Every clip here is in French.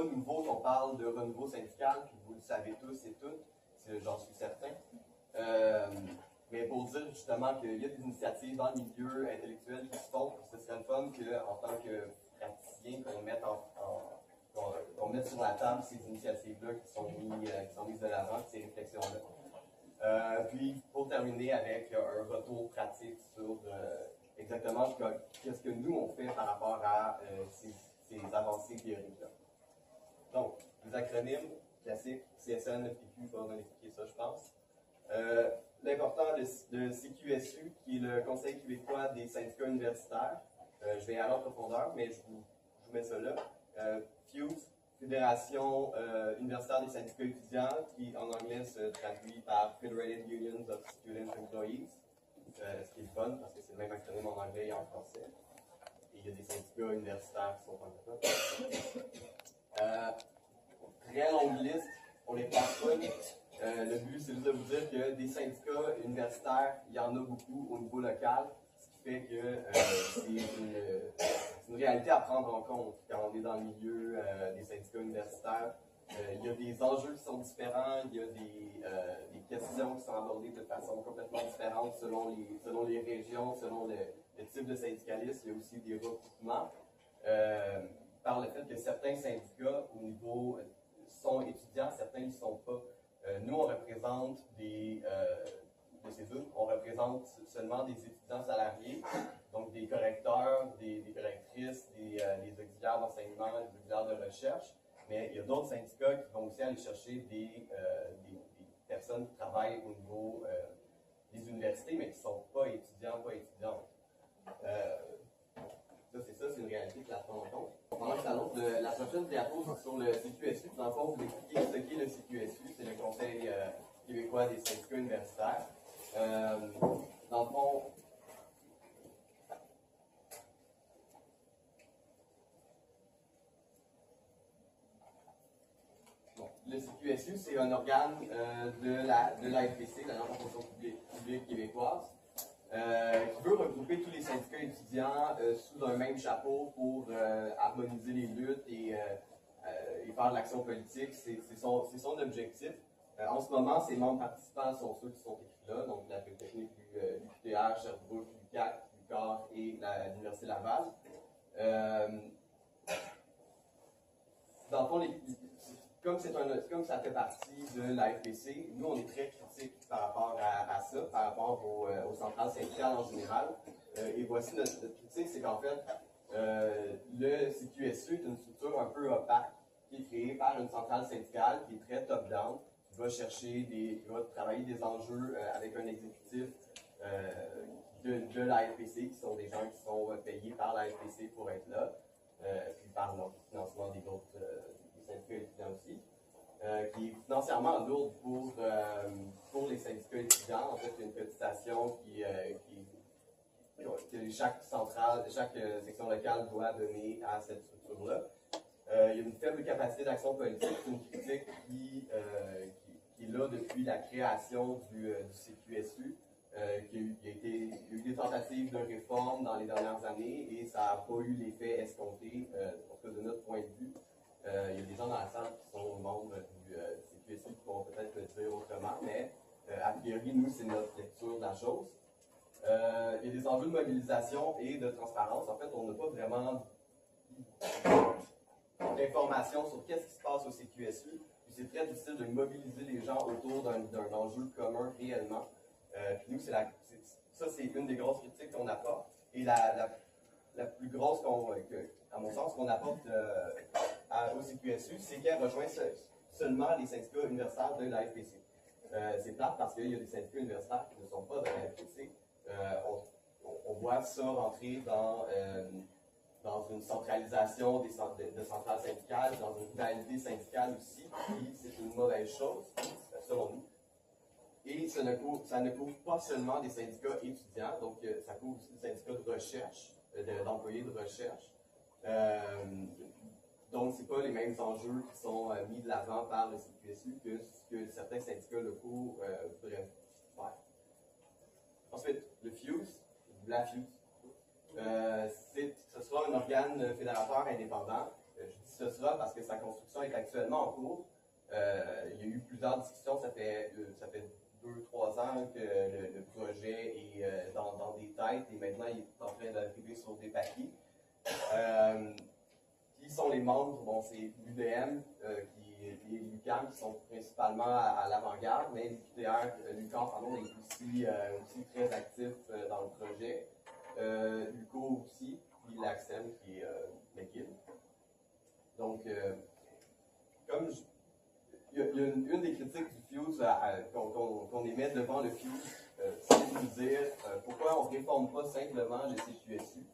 pas nouveau qu'on parle de renouveau syndical, puis vous le savez tous et toutes, j'en suis certain. Mais pour dire justement qu'il y a des initiatives dans le milieu intellectuel qui se font, ce serait le fun qu'en tant que praticien, qu'on mette sur la table ces initiatives-là qui sont mises de l'avant, ces réflexions-là. Puis, pour terminer avec un retour pratique sur exactement qu'est-ce que nous on fait par rapport à ces avancées théoriques-là. Donc, les acronymes classiques, CSN, FTQ, on va expliquer ça, je pense. L'important de CQSU, qui est le Conseil québécois des syndicats universitaires. Je vais aller en profondeur, mais je vous mets ça là. FUSE, Fédération universitaire des syndicats étudiants, qui en anglais se traduit par Federated Unions of Student Employees, ce qui est fun parce que c'est le même acronyme en anglais et en français. Et il y a des syndicats universitaires qui sont francophones. Très longue liste, on les passe pas. Le but, c'est juste de vous dire que des syndicats universitaires, il y en a beaucoup au niveau local, ce qui fait que c'est une réalité à prendre en compte quand on est dans le milieu des syndicats universitaires. Il y a des enjeux qui sont différents, il y a des questions qui sont abordées de façon complètement différente selon les régions, selon le type de syndicalisme. Il y a aussi des recoupements. Par le fait que certains syndicats au niveau sont étudiants, certains ne le sont pas. Nous, on représente on représente seulement des étudiants salariés, donc des correcteurs, des correctrices, des auxiliaires d'enseignement, des auxiliaires de recherche, mais il y a d'autres syndicats qui vont aussi aller chercher des personnes qui travaillent au niveau des universités, mais qui ne sont pas étudiants, pas étudiantes. C'est une réalité qu'il faut prendre en compte. Pendant que ça l'autre, la prochaine diapo, c'est sur le CQSU. Dans le fond, vous expliquer ce qu'est le CQSU, c'est le Conseil québécois des syndicats universitaires. Dans le fond, le CQSU, c'est un organe de l'AFPC, la fonction publique québécoise, qui veut regrouper tous les syndicats étudiants sous un même chapeau pour harmoniser les luttes et faire de l'action politique. C'est son objectif. En ce moment, ses membres participants sont ceux qui sont écrits là, donc la Polytechnique, l'UQTR, Sherbrooke, l'UQAC, l'UQAR et l'Université Laval. Dans le fond, comme ça fait partie de l'AFPC, nous, on est très critiques par rapport à ça, par rapport aux centrales syndicales en général. Et voici notre critique, c'est qu'en fait, le CQSU est une structure un peu opaque, qui est créée par une centrale syndicale qui est très top-down, qui va travailler des enjeux avec un exécutif de l'AFPC, qui sont des gens qui sont payés par l'AFPC pour être là, puis par le financement des autres syndicats étudiants aussi, qui est financièrement lourde pour les syndicats étudiants. En fait, il y a une cotisation que chaque section locale doit donner à cette structure-là. Il y a une faible capacité d'action politique, c'est une critique qui est là depuis la création du CQSU. Il y a eu des tentatives de réforme dans les dernières années et ça n'a pas eu l'effet escompté, en tout cas de notre point de vue. Il y a des gens dans la salle qui sont membres du CQSU qui vont peut-être le dire autrement, mais a priori, nous, c'est notre lecture de la chose. Il y a des enjeux de mobilisation et de transparence. En fait, on n'a pas vraiment d'informations sur qu'est-ce qui se passe au CQSU. Puis c'est très difficile de mobiliser les gens autour d'un enjeu commun réellement. Puis nous, c'est une des grosses critiques qu'on apporte. Et la plus grosse, à mon sens, qu'on apporte au CQSU, c'est qu'elle rejoint seulement les syndicats universitaires de l'AFPC. C'est plate parce qu'il y a des syndicats universitaires qui ne sont pas de l'AFPC. On voit ça rentrer dans une centralisation de centrales syndicales, dans une rivalité syndicale aussi, puis c'est une mauvaise chose, selon nous. Et ça ne couvre pas seulement des syndicats étudiants, donc ça couvre aussi des syndicats de recherche, d'employés de recherche. Donc, ce n'est pas les mêmes enjeux qui sont mis de l'avant par le CQSU que ce que certains syndicats locaux voudraient faire. Ensuite, le FUSE, la FUSE. Ce sera un organe fédérateur indépendant. Je dis ce sera parce que sa construction est actuellement en cours. Il y a eu plusieurs discussions, ça fait 2-3 ans que le projet est dans des têtes et maintenant il est en train d'arriver sur des papiers. Qui sont les membres? Bon, c'est l'UDM et l'UQAM qui sont principalement à l'avant-garde, mais l'UQAM pardon, est aussi très actif dans le projet. l'UQO aussi, puis l'AXEM qui est McGill. Donc, comme il y a une des critiques du FUSE qu'on émet devant le FUSE, c'est de nous dire pourquoi on ne réforme pas simplement le CQSU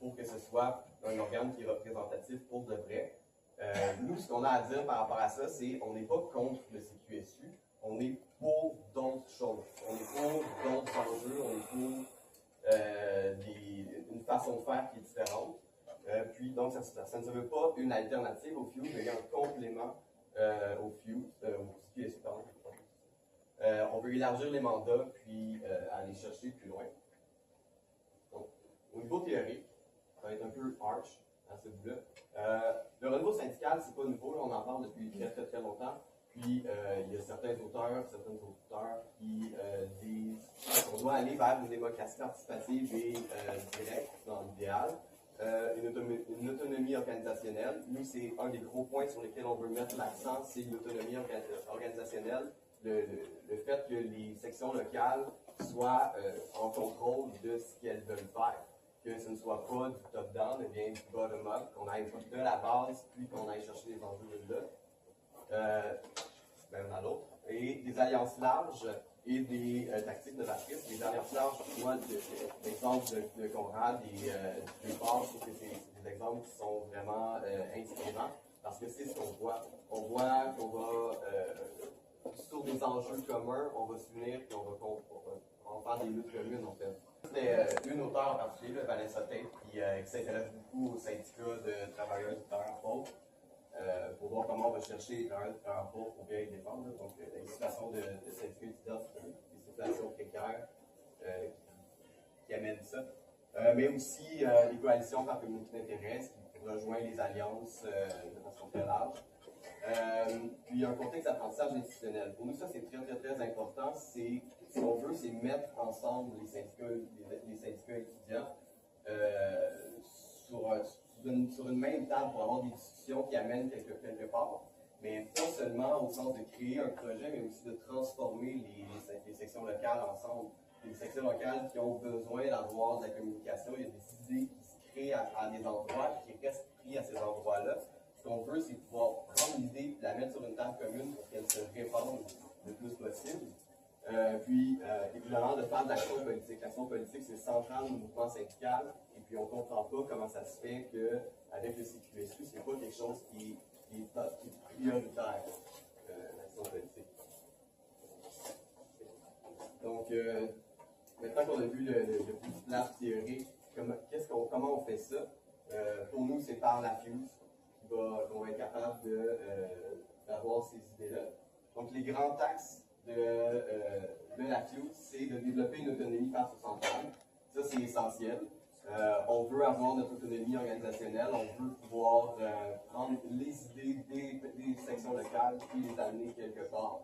pour que ce soit un organe qui est représentatif pour de vrai. Nous, ce qu'on a à dire par rapport à ça, c'est qu'on n'est pas contre le CQSU, on est pour d'autres choses. On est pour d'autres enjeux, on est pour une façon de faire qui est différente. Puis, donc, ça ne se veut pas une alternative au FUSE, mais un complément au CQSU, pardon. On veut élargir les mandats, puis aller chercher plus loin. Donc, au niveau théorique, ça va être un peu harsh à ce bout-là. Le renouveau syndical, c'est pas nouveau, on en parle depuis très longtemps. Puis, il y a certains auteurs qui disent qu'on doit aller vers une démocratie participative et directe, dans l'idéal. Une autonomie organisationnelle. Nous, c'est un des gros points sur lesquels on veut mettre l'accent, c'est l'autonomie organisationnelle. Le fait que les sections locales soient en contrôle de ce qu'elles veulent faire. Que ce ne soit pas du top-down, mais bien du bottom-up, qu'on aille de la base, puis qu'on aille chercher les enjeux de là. Même dans l'autre. Et des alliances larges et des tactiques novatrices. Les alliances larges, moi, l'exemple de Conrad et du Départ, je trouve que c'est des exemples qui sont vraiment inspirants, parce que c'est ce qu'on voit. On voit qu'on va, sur des enjeux communs, on va s'unir et on va faire des luttes communes, en fait. C'était une auteure en particulier, Vanessa Tate, qui s'intéresse beaucoup aux syndicats de travailleurs et travailleurs pauvres. Pour voir comment on va chercher les travailleurs pauvres pour bien les défendre. Donc, les situations de syndicats étudiants, des situations précaires qui amènent ça. Mais aussi les coalitions par communauté d'intérêt qui rejoignent les alliances de façon très large. Puis un contexte d'apprentissage institutionnel. Pour nous, ça, c'est très important. Ce qu'on veut, c'est mettre ensemble les syndicats étudiants sur une même table pour avoir des discussions qui amènent quelque part, mais pas seulement au sens de créer un projet, mais aussi de transformer les sections locales ensemble. Les sections locales qui ont besoin d'avoir de la communication, il y a des idées qui se créent à des endroits, qui restent pris à ces endroits-là. Ce qu'on veut, c'est pouvoir prendre l'idée et la mettre sur une table commune pour qu'elle se répande le plus possible. Puis, évidemment, de faire de l'action politique. L'action politique, c'est central au mouvement syndical, et puis on ne comprend pas comment ça se fait qu'avec le CQSU, ce n'est pas quelque chose qui est prioritaire, l'action politique. Donc, maintenant qu'on a vu le plan théorique, comment on fait ça? Pour nous, c'est par la FUSE qu'on va être capable d'avoir ces idées-là. Donc, les grands axes de la FUSE, c'est de développer une autonomie face au central. Ça, c'est essentiel. On veut avoir notre autonomie organisationnelle, on veut pouvoir prendre les idées des sections locales et les amener quelque part.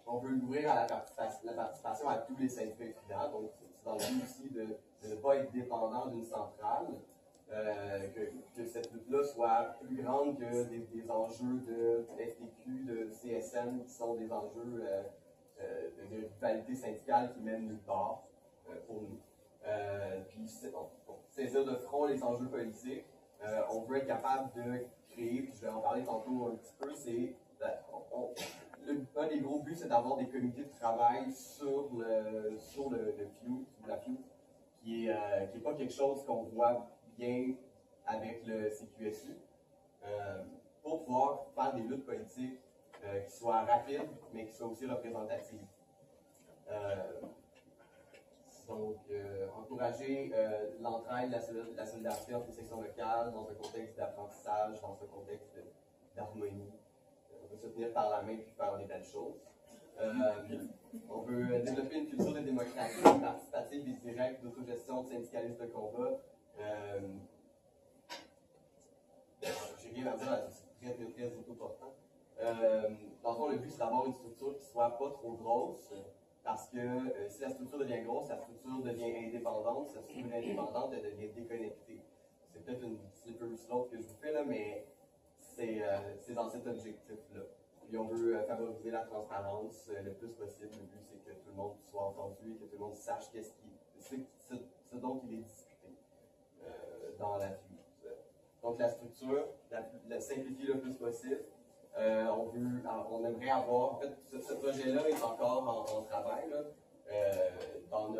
On veut l'ouvrir à la participation à tous les syndicats étudiants, donc c'est dans le but aussi de ne pas être dépendant d'une centrale. Que cette lutte-là soit plus grande que des enjeux de FTQ, de CSN, qui sont des enjeux de rivalité syndicale qui mènent nulle part pour nous. Puis, saisir de front les enjeux politiques. On veut être capable de créer, puis je vais en parler tantôt un petit peu, un des gros buts, c'est d'avoir des comités de travail sur le FUSE, la FUSE, qui est pas quelque chose qu'on voit bien avec le CQSU, pour pouvoir faire des luttes politiques qui soient rapides, mais qui soient aussi représentatives. Donc, encourager l'entraide, la solidarité entre les sections locales dans un contexte d'apprentissage, dans un contexte d'harmonie. On veut se tenir par la main puis faire des belles choses. On veut développer une culture de démocratie participative et directe, d'autogestion, de syndicalisme de combat. rien à dire, c'est très autoportant. Dans le fond, le but, c'est d'avoir une structure qui soit pas trop grosse, parce que si la structure devient grosse, la structure devient indépendante. Si la structure devient indépendante, elle devient déconnectée. C'est peut-être une slippery slope que je vous fais là, mais c'est dans cet objectif-là. Puis on veut favoriser la transparence le plus possible. Le but, c'est que tout le monde soit entendu et que tout le monde sache ce dont il est discuté dans la fuse. Donc la structure, la simplifier le plus possible. On aimerait avoir, en fait, ce projet-là est encore en travail là, dans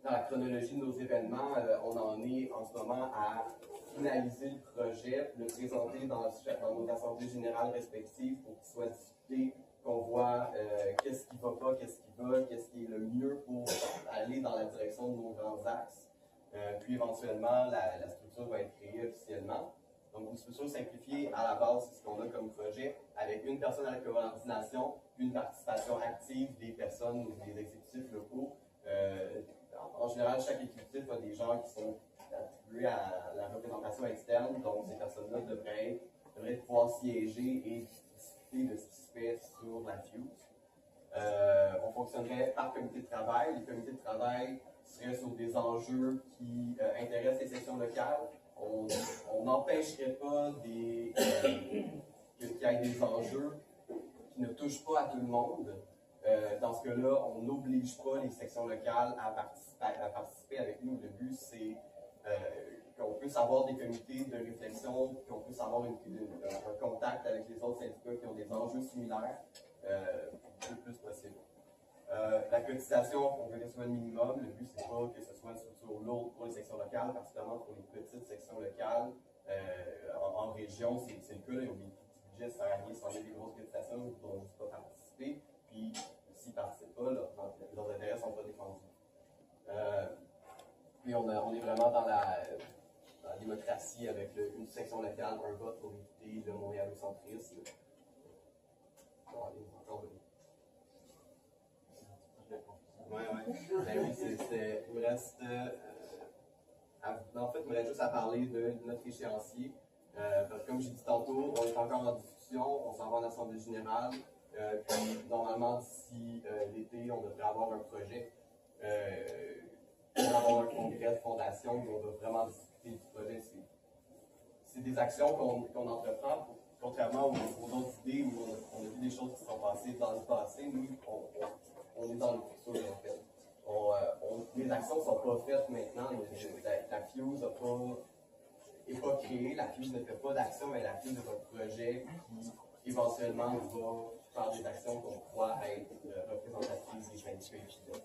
la chronologie de nos événements. On en est en ce moment à finaliser le projet, le présenter dans nos assemblées générales respectives pour qu'il soit discuté, qu'on voit qu'est-ce qui ne va pas, qu'est-ce qui va, qu'est-ce qui est le mieux pour aller dans la direction de nos grands axes. Puis éventuellement, la structure va être créée officiellement. Donc, une structure simplifiée, à la base, c'est ce qu'on a comme projet, avec une personne à la coordination, puis une participation active des personnes ou des exécutifs locaux. En général, chaque exécutif a des gens qui sont attribués à la représentation externe, donc ces personnes-là devraient pouvoir siéger et discuter de ce qui se fait sur la fuse. On fonctionnerait par comité de travail. Les comités de travail seraient sur des enjeux qui intéressent les sections locales. On n'empêcherait pas qu'il y ait des enjeux qui ne touchent pas à tout le monde. Dans ce cas-là, on n'oblige pas les sections locales à participer avec nous. Le but, c'est qu'on puisse avoir des comités de réflexion, qu'on puisse avoir un contact avec les autres syndicats qui ont des enjeux similaires le plus possible. La cotisation, on veut que ce soit le minimum. Le but, c'est pas que ce soit une structure lourde pour les sections locales, particulièrement pour les petites sections locales. En région, c'est le cas. Là, ils ont des petits budgets, ça sert à rien si on a des grosses cotisations, ils ne vont pas participer. Puis, s'ils ne participent pas, leurs intérêts ne sont pas défendus. Puis, on est vraiment dans la démocratie avec une section locale, un vote pour éviter le montréalocentrisme. Ouais. Ben oui, il me reste. En fait, il me reste juste à parler de notre échéancier. Parce que comme j'ai dit tantôt, on est encore en discussion, on s'en va en assemblée générale. Puis normalement, d'ici l'été, on devrait avoir un projet. On va avoir un congrès de fondation où on va vraiment discuter du projet. C'est des actions qu'on entreprend, contrairement aux autres idées où on a vu des choses qui sont passées dans le passé. Nous, on est dans le futur, en fait. Les actions ne sont pas faites maintenant. La fuse n'est pas créée. La fuse ne fait pas d'action, mais la fuse est un projet qui, éventuellement, va faire des actions qu'on croit être représentatives des syndicats.